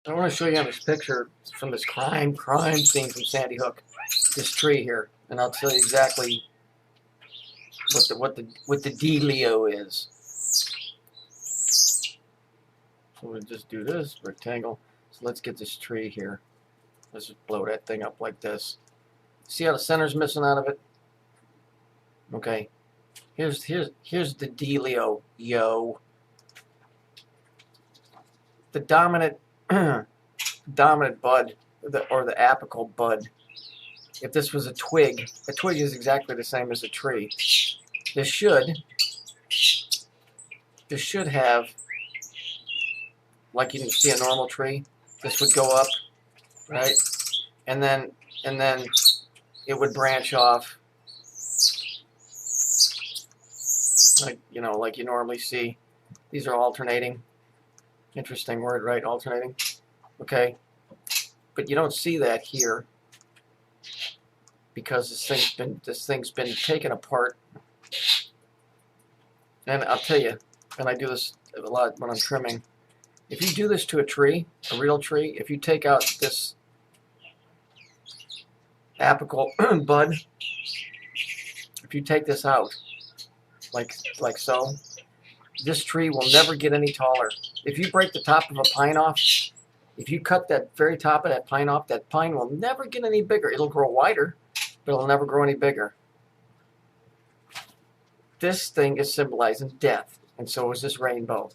I want to show you this picture from this crime scene from Sandy Hook. This tree here, and I'll tell you exactly what the dealio is. So we'll just do this rectangle. So let's get this tree here. Let's just blow that thing up like this. See how the center's missing out of it? Okay. Here's the dealio, yo. The dominant dominant bud, or the apical bud. If this was a twig is exactly the same as a tree. This should have, like you can see a normal tree, this would go up, right? And then it would branch off, like you normally see. These are alternating. Interesting word, right? Alternating. Okay, but you don't see that here because this thing's been taken apart. And I'll tell you, and I do this a lot when I'm trimming. If you do this to a tree, a real tree, if you take out this apical bud, if you take this out, like so, this tree will never get any taller. If you break the top of a pine off, if you cut that very top of that pine off, that pine will never get any bigger. It'll grow wider, but it'll never grow any bigger. This thing is symbolizing death, and so is this rainbow.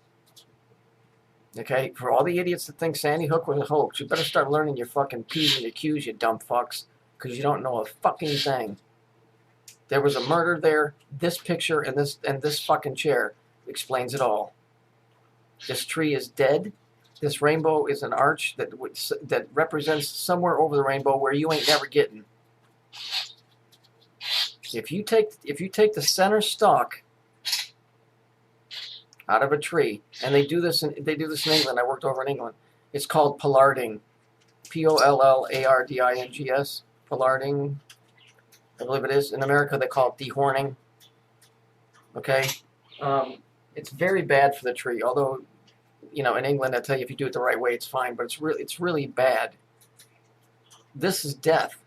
Okay, for all the idiots that think Sandy Hook was a hoax, you better start learning your fucking P's and your Q's, you dumb fucks, because you don't know a fucking thing. There was a murder there. This picture and this fucking chair explains it all. This tree is dead. This rainbow is an arch that represents somewhere over the rainbow where you ain't never getting. If you take the center stalk out of a tree, and they do this in England. I worked over in England. It's called pollarding, Pollardings, pollarding. I believe it is. In America, they call it dehorning. Okay, it's very bad for the tree. Although, in England, I tell you, if you do it the right way, it's fine. But it's really bad. This is death.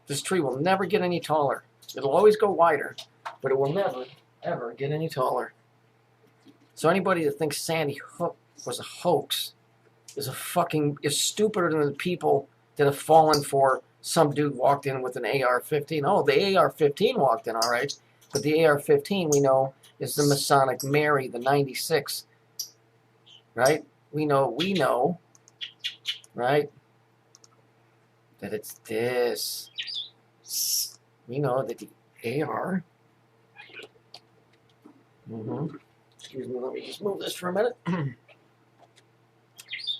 This tree will never get any taller. It'll always go wider, but it will never, ever get any taller. So anybody that thinks Sandy Hook was a hoax is stupider than the people that have fallen for some dude walked in with an AR-15. Oh, the AR-15 walked in, all right. But the AR-15, we know, is the Masonic Mary, the 96. Right? We know, right, that it's this. We know that the AR, excuse me, let me just move this for a minute.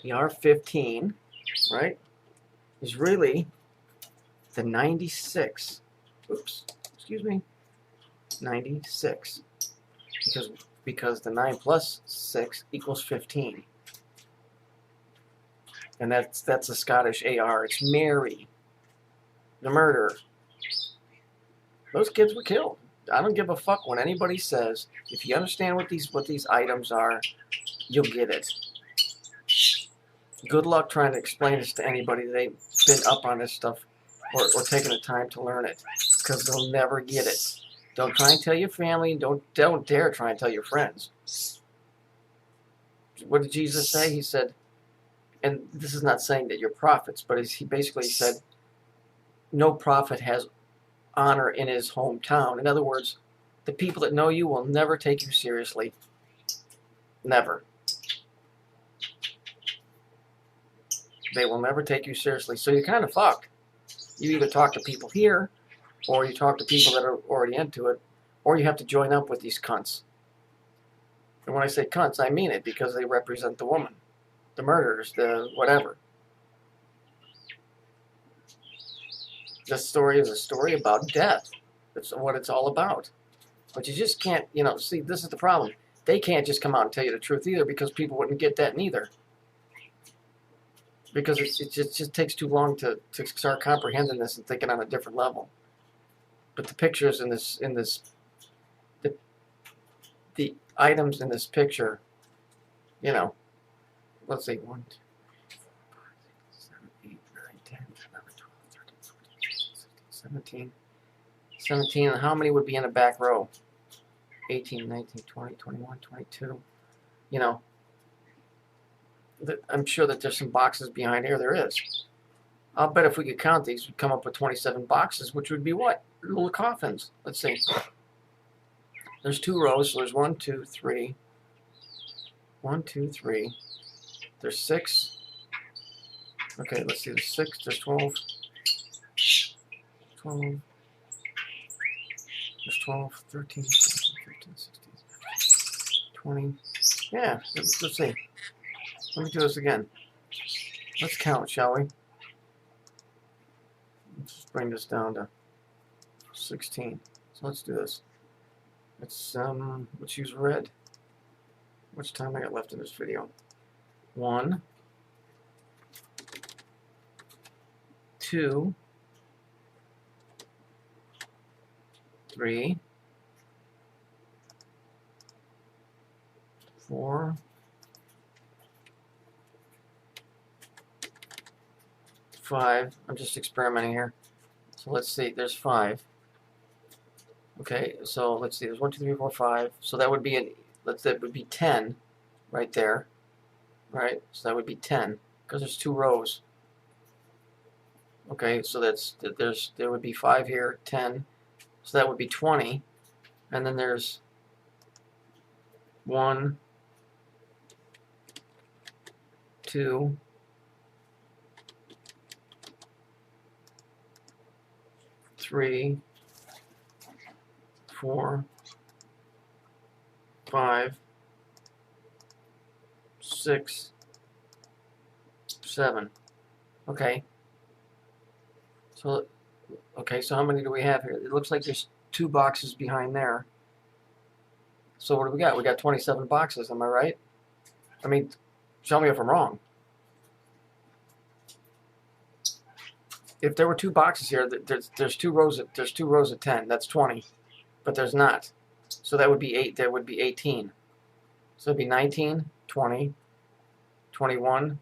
The AR-15, right, is really the 96. Oops, excuse me, 96. Because the 9 plus 6 equals 15. And that's a Scottish AR. It's Mary, the murderer. Those kids were killed. I don't give a fuck when anybody says, if you understand what these items are, you'll get it. Good luck trying to explain this to anybody that ain't been up on this stuff or taking the time to learn it, because they'll never get it. Don't try and tell your family. Don't dare try and tell your friends. What did Jesus say? He said, and this is not saying that you're prophets, but he basically said, no prophet has honor in his hometown. In other words, the people that know you will never take you seriously. Never. They will never take you seriously. So you're kind of fucked. You either talk to people here, or you talk to people that are already into it, or you have to join up with these cunts. And when I say cunts, I mean it, because they represent the woman, the murderers, the whatever. This story is a story about death. That's what it's all about. But you just can't, see, this is the problem. They can't just come out and tell you the truth either, because people wouldn't get that neither. Because it just takes too long to start comprehending this and thinking on a different level. But the pictures the items in this picture, let's see, 17. 17, and how many would be in the back row? 18, 19, 20, 21, 22. You know, I'm sure that there's some boxes behind here. There is. I'll bet if we could count these, we'd come up with 27 boxes, which would be what? Little coffins. Let's see. There's 2 rows, so there's 1, 2, 3. 1, 2, 3. There's 6. Okay, let's see. There's 6. There's 12. 12. There's 12, 13, 14, 15, 16, 20. Yeah, let's see. Let me do this again. Let's count, shall we? Let's bring this down to 16. So let's do this. Let's use red. How much time I got left in this video? 1, 2, 3, 4, 5. I'm just experimenting here. So let's see. There's 5. Okay, so let's see. There's 1, 2, 3, 4, 5. So that would be that would be 10 right there. Right? So that would be 10 because there's 2 rows. Okay, so there would be 5 here, 10. So that would be 20. And then there's 1, 2, 3, 4, 5, 6, 7. Okay. So how many do we have here? It looks like there's 2 boxes behind there. So what do we got? We got 27 boxes, am I right? I mean, tell me if I'm wrong. If there were 2 boxes here, there's 2 rows of 10. That's 20. But there's not. So that would be 8. That would be 18. So it'd be 19, 20, 21,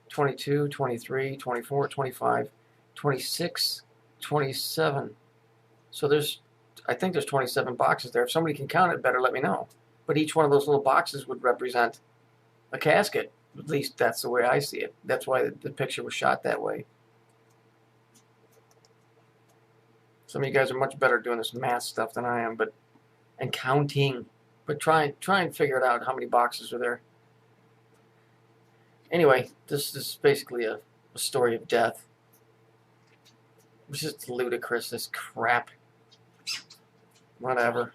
22, 23, 24, 25, 26, 27. So I think there's 27 boxes there. If somebody can count it better, let me know. But each one of those little boxes would represent a casket. At least that's the way I see it. That's why the picture was shot that way. Some of you guys are much better doing this math stuff than I am, and counting. But try and figure it out how many boxes are there. Anyway, this is basically a story of death. It's just ludicrous, this crap. Whatever.